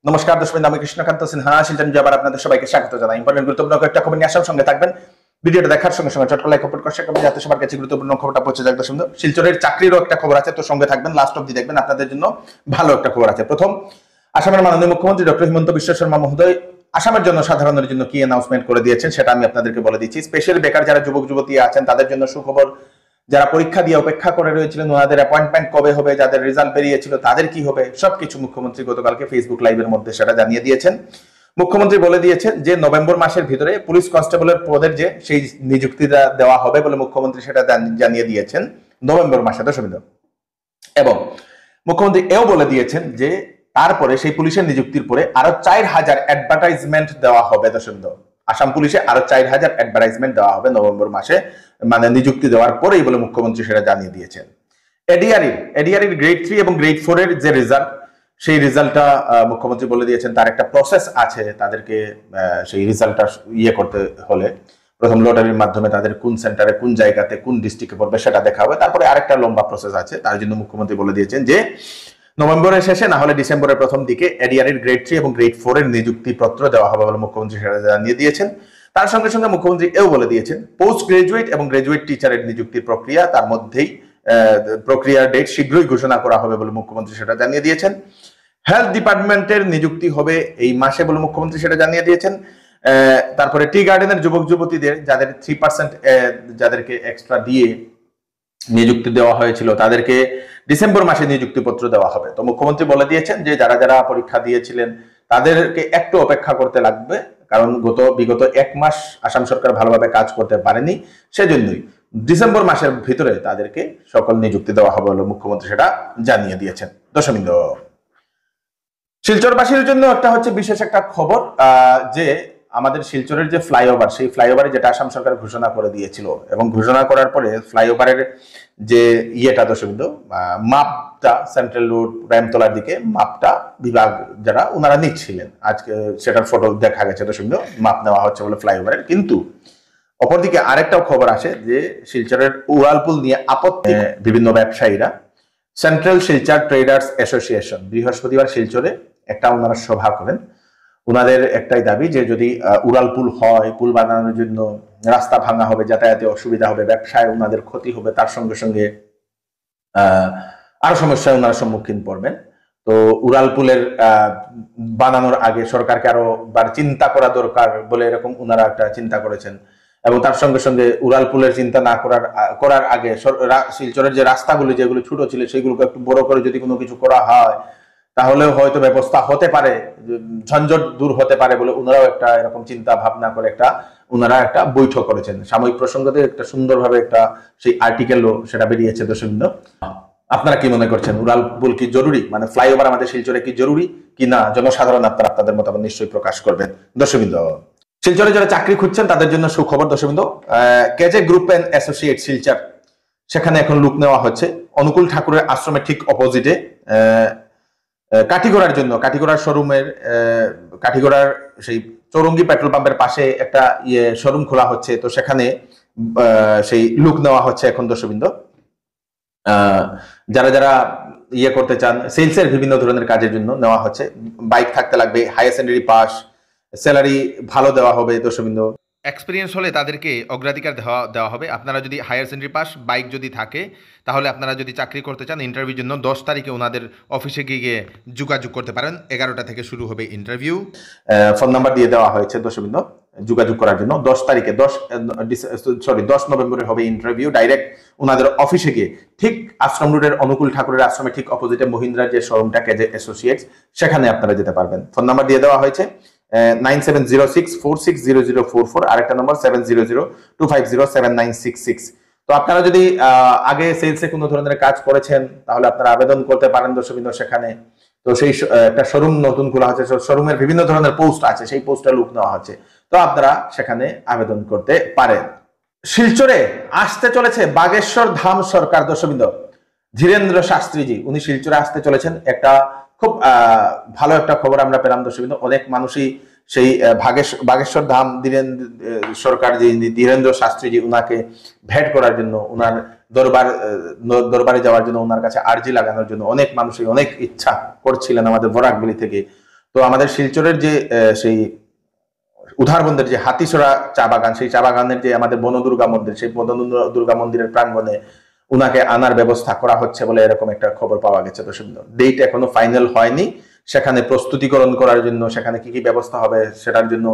নমস্কার দর্শক, আমি কৃষ্ণকান্ত সিনহা শিলচর আবার আপনাদের সবাইকে স্বাগত জানাই। ইম্পর্টেন্ট গুরুত্বপূর্ণ কয়েকটা খবর নিয়ে আসার সঙ্গে থাকবেন। ভিডিওটা দেখার সঙ্গে সঙ্গে চটকলাই খবর শেয়ার করবেন যাতে সবার কাছে গুরুত্বপূর্ণ খবরটা পৌঁছে যায়। দর্শক, শিলচরের চাকরিরও একটা খবর আছে, তো সঙ্গে থাকবেন, লাস্ট অবধি দেখবেন, আপনাদের জন্য ভালো একটা খবর আছে। প্রথম, আসামের মাননীয় মুখ্যমন্ত্রী ডক্টর হিমন্ত বিশ্ব শর্মা মহোদয় আসামের জন্য সাধারণের জন্য কি অ্যানাউন্সমেন্ট করে দিয়েছেন সেটা আমি আপনাদেরকে বলে দিচ্ছি। স্পেশালি বেকার যারা যুবক যুবতী আছেন তাদের জন্য সুখবর। যারা পরীক্ষা দিয়ে অপেক্ষা করে রয়েছিলেন ওনাদের অ্যাপয়েন্টমেন্ট কবে হবে, যাদের রেজাল্ট বেরিয়েছিল তাদের কি হবে, সবকিছু মুখ্যমন্ত্রী গতকালকে ফেসবুক লাইভের মধ্যে সেটা জানিয়ে দিয়েছেন। মুখ্যমন্ত্রী বলে দিয়েছেন যে নভেম্বর মাসের ভিতরে পুলিশ কনস্টেবলের পদের যে সেই নিযুক্তিটা দেওয়া হবে বলে মুখ্যমন্ত্রী সেটা জানিয়ে দিয়েছেন নভেম্বর মাসে। দর্শক, এবং মুখ্যমন্ত্রী এও বলে দিয়েছেন যে তারপরে সেই পুলিশের নিযুক্তির পরে আরো 4000 অ্যাডভার্টাইজমেন্ট দেওয়া হবে। দর্শক, আসাম পুলিশে আরো 4000 অ্যাডভার্টাইজমেন্ট দেওয়া হবে নভেম্বর মাসে, মানে নিযুক্তি দেওয়ার পরেই বলে মুখ্যমন্ত্রী সেটা জানিয়ে দিয়েছেন। এডিআরির গ্রেড 3 এবং গ্রেড 4 এর যে রেজাল্ট, সেই রেজাল্টটা মুখ্যমন্ত্রী বলে দিয়েছেন তার একটা প্রসেস আছে। তাদেরকে সেই রেজাল্টটা করতে হলে প্রথম লটারির মাধ্যমে তাদের কোন সেন্টারে, কোন জায়গাতে, কোন ডিস্ট্রিক্টে পড়বে সেটা দেখা হবে। তারপরে আরেকটা লম্বা প্রসেস আছে। তার জন্য মুখ্যমন্ত্রী বলে দিয়েছেন যে নভেম্বরের শেষে না হলে ডিসেম্বরের প্রথম দিকে এডিআরির গ্রেড 3 এবং গ্রেড 4 এর নিযুক্তি পত্র দেওয়া হবে বলে মুখ্যমন্ত্রী সেটা জানিয়ে দিয়েছেন। তার সঙ্গে সঙ্গে মুখ্যমন্ত্রী এও বলে দিয়েছেন পোস্ট গ্রাজুয়েট এবং গ্রাজুয়েট টিচারের নিযুক্তির প্রক্রিয়া, তার মধ্যেই প্রক্রিয়ার ডেট শীঘ্রই ঘোষণা করা হবে বলে মুখ্যমন্ত্রী সেটা জানিয়ে দিয়েছেন। হেলথ ডিপার্টমেন্টের নিযুক্তি হবে এই মাসে বলে মুখ্যমন্ত্রী সেটা জানিয়ে দিয়েছেন। তারপরে টি গার্ডেনের যুবক যুবতীদের যাদের 3% যাদেরকে এক্সট্রা দিয়ে নিযুক্তি দেওয়া হয়েছিল তাদেরকে ডিসেম্বর মাসে নিযুক্তিপত্র দেওয়া হবে। তো মুখ্যমন্ত্রী বলে দিয়েছেন যে যারা যারা পরীক্ষা দিয়েছিলেন তাদেরকে একটু অপেক্ষা করতে লাগবে, কারণ বিগত 1 মাস আসাম সরকার ভালোভাবে কাজ করতে পারেনি, সেজন্যই ডিসেম্বর মাসের ভিতরে তাদেরকে সকল নিযুক্তি দেওয়া হবে বলে মুখ্যমন্ত্রী সেটা জানিয়ে দিয়েছেন। দর্শকবৃন্দ, শিলচরবাসীর জন্য একটা হচ্ছে বিশেষ একটা খবর যে আমাদের শিলচরের যে ফ্লাইওভার, সেই ফ্লাইওভারে যেটা আসাম সরকার ঘোষণা করে দিয়েছিল এবং ঘোষণা করার পরে ফ্লাইওভারের যে দর্শকবৃন্দ মাপটা সেন্ট্রাল রোড রামতলার দিকে মাপটা বিভাগ যারা ওনারা নিচ্ছিলেন, আজকে সেটার ফটো দেখা গেছে। দর্শকবৃন্দ, মাপ নেওয়া হচ্ছে বলে ফ্লাইওভারের। কিন্তু অপরদিকে আরেকটাও খবর আসে যে শিলচরের উড়ালপুল নিয়ে আপত্তি বিভিন্ন ব্যবসায়ীরা। সেন্ট্রাল শিলচর ট্রেডার্স অ্যাসোসিয়েশন বৃহস্পতিবার শিলচরে একটা ওনারা সভা করেন। ওনাদের একটাই দাবি যে যদি উড়ালপুল হয়, পুল বানানোর জন্য রাস্তা ভাঙা হবে, যাতায়াতে অসুবিধা হবে, ব্যবসায় ওনাদের ক্ষতি হবে, তার সঙ্গে সঙ্গে আরো সমস্যায় ওনারা সম্মুখীন পড়বেন। তো উড়ালপুলের বানানোর আগে সরকারকে আরো চিন্তা করা দরকার বলে এরকম ওনারা একটা চিন্তা করেছেন। এবং তার সঙ্গে সঙ্গে উড়ালপুলের চিন্তা না করার আগে শিলচরের যে রাস্তাগুলি যেগুলো ছোট ছিল সেগুলোকে একটু বড় করে যদি কোনো কিছু করা হয় তাহলে হয়তো ব্যবস্থা হতে পারে, ঝঞ্ঝট দূর হতে পারে বলে ওনারাও একটা এরকম চিন্তা ভাবনা করে ওনারা একটা বৈঠক করেছেন। সাময়িক প্রসঙ্গতে একটা সুন্দরভাবে একটা সেই আর্টিকেলও সেটা বেরিয়েছে। দর্শকবৃন্দ, আপনারা কি মনে করছেন, উড়ালপুল কি জরুরি, মানে ফ্লাইওভার আমাদের শিলচরে কি জরুরি কি না? জনসাধারণ আপনাদের মতামত নিশ্চয়ই প্রকাশ করবেন। দর্শকবৃন্দ, শিলচরে যারা চাকরি খুঁজছেন তাদের জন্য সুখবর। দর্শকবৃন্দ, কেজে গ্রুপ এন্ড অ্যাসোসিয়েট শিলচর, সেখানে এখন লোক নেওয়া হচ্ছে। অনুকূল ঠাকুরের আশ্রমের ঠিক অপোজিটে কাঠিগড়ার শোরুমের কাঠিগড়ার সেই চৌরঙ্গি পেট্রোল পাম্পের পাশে একটা শোরুম খোলা হচ্ছে। তো সেখানে সেই লুক নেওয়া হচ্ছে এখন। দর্শকবৃন্দ, যারা যারা করতে চান সেলসের বিভিন্ন ধরনের কাজের জন্য নেওয়া হচ্ছে। বাইক থাকতে লাগবে, হায়ার সেকেন্ডারি পাস, স্যালারি ভালো দেওয়া হবে। দর্শকবৃন্দ, এক্সপিরিয়েন্স হলে তাদেরকে অগ্রাধিকার দেওয়া হবে। আপনারা যদি হায়ার সেকেন্ডারি পাস, বাইক যদি থাকে, তাহলে আপনারা যদি চাকরি করতে চান ইন্টারভিউর জন্য 10 তারিখে ওনাদের অফিসে গিয়ে যোগাযোগ করতে পারেন। 11টা থেকে শুরু হবে ইন্টারভিউ। ফোন নাম্বার দিয়ে দেওয়া হয়েছে। দর্শকবৃন্দ, যোগাযোগ করার জন্য 10 নভেম্বরে হবে ইন্টারভিউ। ডাইরেক্ট ওনাদের অফিসে গিয়ে ঠিক আশ্রম রোডের অনুকূল ঠাকুরের আশ্রমে ঠিক অপোজিটে মহিন্দ্রার যে শোরুমটা কেজে অ্যাসোসিয়েটস, সেখানে আপনারা যেতে পারবেন। ফোন নাম্বার দিয়ে দেওয়া হয়েছে 9706460044, আরেকটা নম্বর 7002507966। তো আপনারা যদি আগে সেলসে কোনো ধরনের কাজ করেছেন তাহলে আপনারা আবেদন করতে পারেন। দর্শকবৃন্দ, সেখানে তো সেই একটা শোরুম নতুন খোলা হচ্ছে, শোরুমের বিভিন্ন ধরনের পোস্ট আছে, সেই পোস্টে লোক নেওয়া হচ্ছে। তো আপনারা সেখানে আবেদন করতে পারেন। শিলচরে আসতে চলেছে বাগেশ্বর ধাম সরকার। দর্শকবৃন্দ, ধীরেন্দ্র শাস্ত্রীজি উনি শিলচরে আসতে চলেছেন। একটা খুব ভালো একটা খবর আমরা পেলাম। দর্শকবৃন্দ, অনেক মানুষই সেই বাগেশ্বর ধাম সরকার যে ধীরেন্দ্র শাস্ত্রীজি উনাকে ভেট করার জন্য, উনার দরবারে যাওয়ার জন্য, ওনার কাছে আর্জি লাগানোর জন্য অনেক মানুষই অনেক ইচ্ছা করছিলেন আমাদের বরাকবলি থেকে। তো আমাদের শিলচরের যে সেই উধারবন্দের যে হাতিছড়া চা বাগান, সেই চা বাগানের যে আমাদের বনদুর্গা মন্দির, সেই বনদুর্গা মন্দিরের প্রাঙ্গণে উনাকে আনার ব্যবস্থা করা হচ্ছে বলে এরকম একটা খবর পাওয়া গেছে। তো ডেট এখনো ফাইনাল হয়নি, সেখানে প্রস্তুতিকরণ করার জন্য সেখানে কি কি ব্যবস্থা হবে সেটার জন্য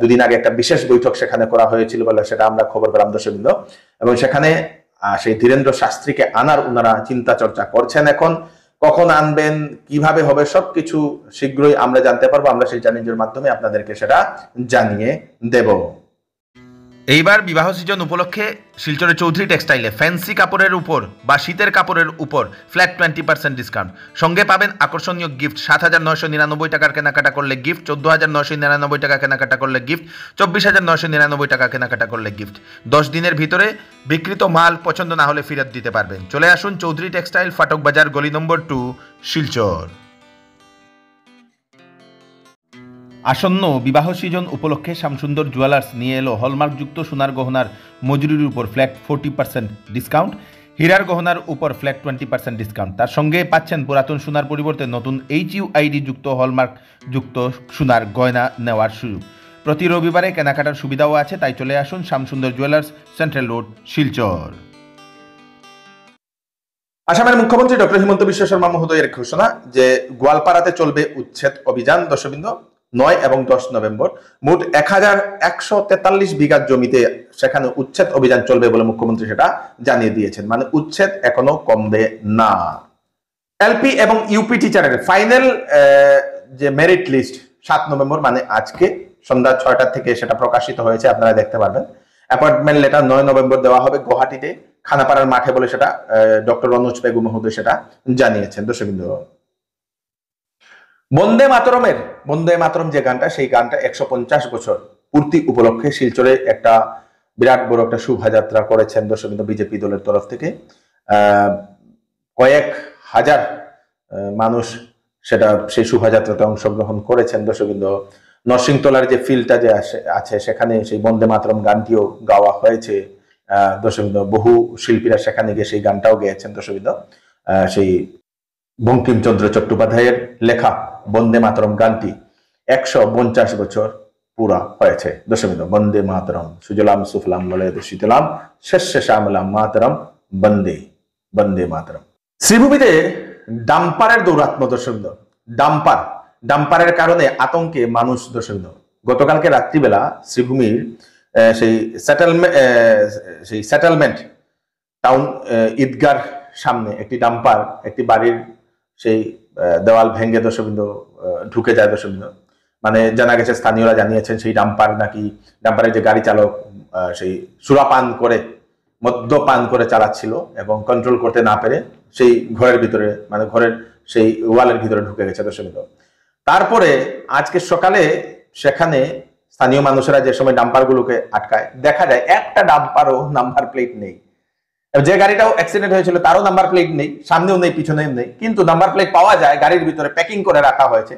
দুদিন আগে একটা বিশেষ বৈঠক সেখানে করা হয়েছিল বলে সেটা আমরা খবর পেলাম দর্শকবৃন্দ। এবং সেখানে সেই ধীরেন্দ্র শাস্ত্রীকে আনার উনারা চিন্তা চর্চা করছেন। এখন কখন আনবেন, কিভাবে হবে, সবকিছু শীঘ্রই আমরা জানতে পারবো। আমরা সেই চ্যালেঞ্জের মাধ্যমে আপনাদেরকে সেটা জানিয়ে দেব। এইবার বিবাহ সিজন উপলক্ষে শিলচরের চৌধুরী টেক্সটাইলে ফ্যান্সি কাপড়ের উপর বা শীতের কাপড়ের উপর ফ্ল্যাট 20% ডিসকাউন্ট, সঙ্গে পাবেন আকর্ষণীয় গিফট। 7,999 টাকার কেনাকাটা করলে গিফট, 14,999 টাকা কেনাকাটা করলে গিফট, 24,999 টাকা কেনাকাটা করলে গিফট। 10 দিনের ভিতরে বিক্রিত মাল পছন্দ না হলে ফেরত দিতে পারবেন। চলে আসুন চৌধুরী টেক্সটাইল, ফাটক বাজার, গলি নম্বর 2, শিলচর। আসন্ন বিবাহ সিজন উপলক্ষে শ্যামসুন্দর জুয়েলার্স নিয়ে এলো হলমার্কযুক্ত সোনার গহনার মজুরির উপর ফ্ল্যাট 40% ডিসকাউন্ট, হীরার গহনার উপর ফ্ল্যাট 20% ডিসকাউন্ট। তার সঙ্গে পাচ্ছেন পুরাতন সোনার পরিবর্তে নতুন HUID যুক্ত হলমার্কযুক্ত সোনার গয়না নেওয়ার সুযোগ। প্রতি রবিবারে কেনাকাটার সুবিধাও আছে, তাই চলে আসুন Shyamsundar jewellers, central road, Silchar. আসামের মুখ্যমন্ত্রী ডক্টর হিমন্ত বিশ্ব শর্মা মহোদয়ের ঘোষণা যে গোয়ালপাড়াতে চলবে উচ্ছেদ অভিযান। দর্শকবৃন্দ, 9 এবং 10 নভেম্বর মোট 1143 বিঘা জমিতে সেখানে উচ্ছেদ অভিযান চলবে বলে মুখ্যমন্ত্রী সেটা জানিয়ে দিয়েছেন। মানে উচ্ছেদ এখনো কমবে না। এলপি এবং ইউপি টিচারের ফাইনাল যে মেরিট লিস্ট 7 নভেম্বর মানে আজকে সন্ধ্যা 6টা থেকে সেটা প্রকাশিত হয়েছে, আপনারা দেখতে পারবেন। অ্যাপয়েন্টমেন্ট লেটার 9 নভেম্বর দেওয়া হবে গুয়াহাটিতে খানাপাড়ার মাঠে বলে সেটা ডক্টর রনোজ পেগু মহোদয় সেটা জানিয়েছেন। দর্শকবৃন্দ, বন্দে মাতরম যে গানটা, সেই গানটা 150 বছর পূর্তি উপলক্ষে শিলচরে একটা বিরাট বড় একটা শোভাযাত্রা করেছেন দর্শকবৃন্দ বিজেপি দলের তরফ থেকে। কয়েক হাজার মানুষ সেটা সেই শোভাযাত্রাতে অংশগ্রহণ করেছেন দর্শকবৃন্দ। নরসিংতলার যে ফিল্ডটা যে আছে সেখানে সেই বন্দে মাতরম গানটিও গাওয়া হয়েছে দর্শকবৃন্দ। বহু শিল্পীরা সেখানে গিয়ে সেই গানটাও গেয়েছেন দর্শকবৃন্দ। সেই বঙ্কিমচন্দ্র চট্টোপাধ্যায়ের লেখা বন্দে মাতরম গানটি 150 বছর পুরা হয়েছে দর্শকবৃন্দ। বন্দে মাতরম সুজলাম সুফলাম মলয়জ শীতলাম শস্য শ্যামলাম মাতরম বন্দে বন্দে মাতরম। শ্রীভূমিতে ডাম্পারের দৌরাত্ম দর্শকবৃন্দ। ডাম্পারের কারণে আতঙ্কে মানুষ দর্শকবৃন্দ। গতকালকে রাত্রিবেলা শ্রীভূমির সেই সেটেলমেন্ট টাউন ঈদগার সামনে একটি ডাম্পার একটি বাড়ির সেই দেওয়াল ভেঙে দর্শকবৃন্দ ঢুকে যায় দর্শকবৃন্দ। মানে জানা গেছে, স্থানীয়রা জানিয়েছেন সেই ডাম্পারের যে গাড়ি চালক সেই সুরাপান করে মদ্যপান করে চালাচ্ছিল এবং কন্ট্রোল করতে না পেরে সেই ঘরের ভিতরে মানে ঘরের সেই ওয়ালের ভিতরে ঢুকে গেছে দর্শকবৃন্দ। তারপরে আজকে সকালে সেখানে স্থানীয় মানুষেরা যে সময় ডাম্পারগুলোকে আটকায়, দেখা যায় একটা ডাম্পারও নাম্বার প্লেট নেই। যে গাড়িটাও অ্যাক্সিডেন্ট হয়েছিল তারও নাম্বার প্লেট নেই, সামনেও নেই পিছনেও নেই, কিন্তু নাম্বার প্লেট পাওয়া যায়, গাড়ির ভিতরে প্যাকিং করে রাখা হয়েছে।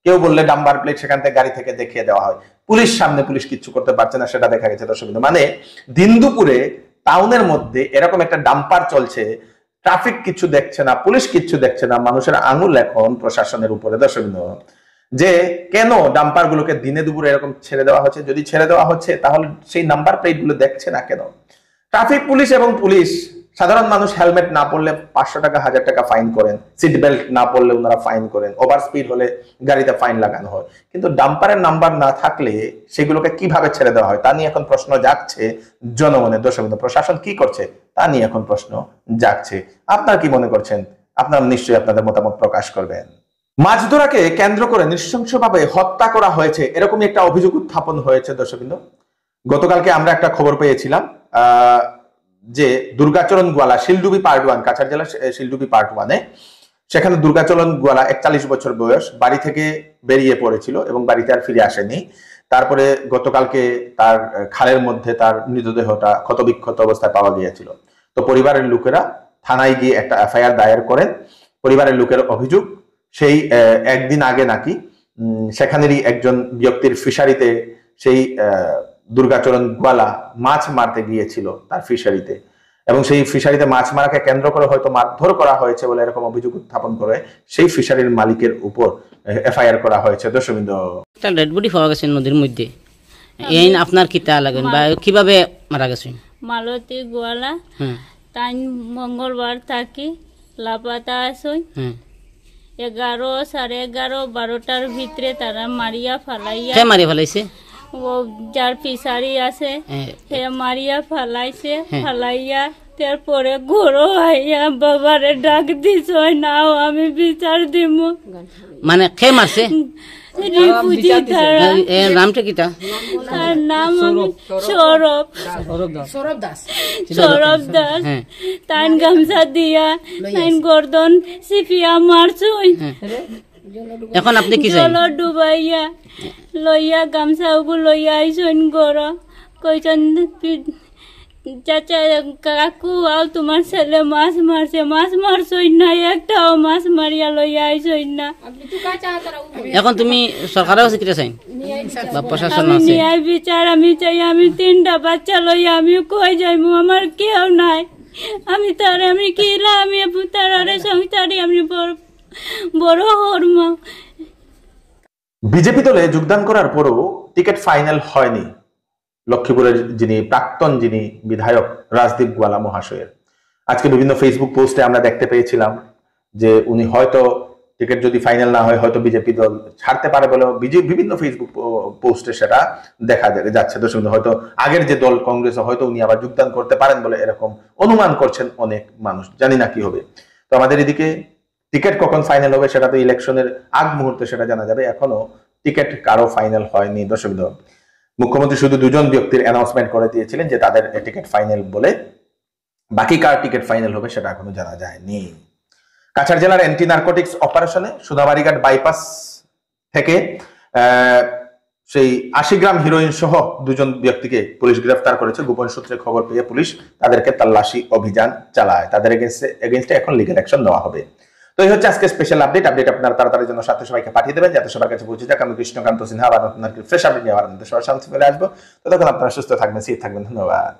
কেউ বললে নাম্বার প্লেট সেখান থেকে গাড়ি থেকে দেখিয়ে দেওয়া হয়। পুলিশ কিচ্ছু করতে পারছে না, সেটা দেখা গেছে দর্শকবৃন্দ। মানে দিন দুপুরে টাউনের মধ্যে এরকম একটা ডাম্পার চলছে, ট্রাফিক কিছু দেখছে না, পুলিশ কিচ্ছু দেখছে না, মানুষের আঙুল এখন প্রশাসনের উপরে দর্শকবৃন্দ। যে কেন ডাম্পার গুলোকে দিনে দুপুরে এরকম ছেড়ে দেওয়া হচ্ছে, যদি ছেড়ে দেওয়া হচ্ছে তাহলে সেই নাম্বার প্লেট গুলো দেখছে না কেন? ট্রাফিক পুলিশ এবং পুলিশ সাধারণ মানুষ হেলমেট না পরলে 500 টাকা 1000 টাকা ফাইন করেন, সিট বেল্ট না পরলে ওনারা ফাইন করেন, ওভার স্পিড হলে গাড়িতে ফাইন লাগানো হয়, কিন্তু ডাম্পারের নাম্বার না থাকলে সেগুলোকে কিভাবে ছেড়ে দেওয়া হয় তা নিয়ে এখন প্রশ্ন জাগছে জনমনে দর্শকবৃন্দ। প্রশাসন কি করছে তা নিয়ে এখন প্রশ্ন জাগছে। আপনারা কি মনে করছেন? আপনারা নিশ্চয়ই আপনাদের মতামত প্রকাশ করবেন। মাছ ধরাকে কেন্দ্র করে নৃশংসভাবে হত্যা করা হয়েছে এরকমই একটা অভিযোগ উত্থাপন হয়েছে দর্শকবৃন্দ। গতকালকে আমরা একটা খবর পেয়েছিলাম যে দুর্গাচরণ গোয়ালা শিলডুবি পার্ট 1, কাছাড় জেলা শিলডুবি পার্ট 1-এ সেখানে দুর্গাচরণ গোয়ালা 41 বছর বয়স বাড়ি থেকে বেরিয়ে পড়েছিল এবং বাড়িতে আর ফিরে আসেনি। তারপরে গতকালকে তার খালের মধ্যে তার মৃতদেহটা ক্ষতবিক্ষত অবস্থায় পাওয়া গিয়েছিল। তো পরিবারের লোকেরা থানায় গিয়ে একটা এফআইআর দায়ের করেন। পরিবারের লোকের অভিযোগ সেই একদিন আগে নাকি সেখানেরই একজন ব্যক্তির ফিশারিতে সেই দুর্গাচরণ গোয়ালা মাছ মারতে গিয়েছিল তার ফিশারিতে, এবং সেই ফিশারিতে মাছ মারাকে কেন্দ্র করে হয়তো মারধর করা হয়েছে বলে এরকম অভিযোগ উত্থাপন করে সেই ফিশারির মালিকের উপর এফআইআর করা হয়েছে। দর্শকবৃন্দ, একটা ডেড বডি পাওয়া গেছে নদীর মধ্যে, এই আপনার কিতা লাগেন বা কিভাবে মারা গেছে? মালতী গোয়ালা তাই মঙ্গলবার থাকি লাপাতা আসই 11, 11:30, 12টার ভিতরে তারা মারিয়া ফালাইয়া। কে মারিয়া ফেলাইছে? ও যার ফিসারি আছে সে মারিয়া ফালাইছে, ফালাইয়া তারপরে ঘরো আইয়া বাবারে ডাক দিছ, নাও আমি বিচার দিব। মানে কে মারছে? রিপুজি তারা নামটা কিটা? তার নাম আমি সৌরভ দাস। তাই গামছা দিয়া তাই গর্দন সিপিয়া মারছই। এখন আপনি কি চাই? জল ডুবাইয়া লইয়া গামছা ওগুলো লইয়া আইসন গর কইছেন চাচা কাকু আও তোমার ছেলে মাছ মারছে, মাছ মারছই না, একটাও মাছ মারিয়া লইয়া আইসই না। এখন তুমি সরকারের কাছে কিটা চাই বা প্রশাসন আমি আছে? ন্যায় বিচার আমি চাই। আমি 3টা বাচ্চা লইয়া আমি কই যাইমু, আমার কেউ নাই। আমি কিলা আমি তারারে সংসারে আমি বড় হরম। বিজেপি দলে যোগদান করার পরও টিকিট ফাইনাল হয়নি লক্ষ্মীপুরের প্রাক্তন বিধায়ক রাজদীপ গোয়ালা মহাশয়ের। আজকে বিভিন্ন ফেসবুক পোস্টে আমরা দেখতে পেয়েছিলাম যে উনি হয়তো টিকিট যদি ফাইনাল না হয় হয়তো বিজেপি দল ছাড়তে পারে বলে বিভিন্ন ফেসবুক পোস্টে সেটা দেখা যাচ্ছে। দর্শক, হয়তো আগের যে দল কংগ্রেস হয়তো উনি আবার যোগদান করতে পারেন বলে এরকম অনুমান করছেন অনেক মানুষ। জানি না কি হবে। তো আমাদের এদিকে টিকিট কখন ফাইনাল হবে সেটা তো ইলেকশনের আগ মুহূর্তে সেটা জানা যাবে। এখনো টিকিট কারো ফাইনাল হয়নি। দর্শক, মুখ্যমন্ত্রী শুধু 2জন ব্যক্তির অ্যানাউন্সমেন্ট করে দিয়েছিলেন যে তাদের টিকিট ফাইনাল বলে, বাকি কার টিকিট ফাইনাল হবে সেটা এখনো জানা যায়নি। কাছাড় জেলার অ্যান্টি নার্কোটিক্স অপারেশনে সুধাবাড়িঘাট বাইপাস থেকে সেই 80 গ্রাম হিরোইন সহ 2জন ব্যক্তিকে পুলিশ গ্রেফতার করেছে। গোপন সূত্রে খবর পেয়ে পুলিশ তাদেরকে তল্লাশি অভিযান চালায়। তাদের এগেইনস্টে এখন লিগ্যাল অ্যাকশন নেওয়া হবে। তো এই হচ্ছে আজকে স্পেশাল আপডেট। আপনারা তাড়াতাড়ির জন্য সাথে সবাইকে পাঠিয়ে দেবেন যাতে সবার কাছে পৌঁছে যাক। আমি কৃষ্ণকান্ত সিনহা, আবার নতুন ফ্রেশ আপডেট নিয়ে আবার সবার সামনে চলে আসবো। ততক্ষণ আপনারা সুস্থ থাকবেন, সেফ থাকবেন। ধন্যবাদ।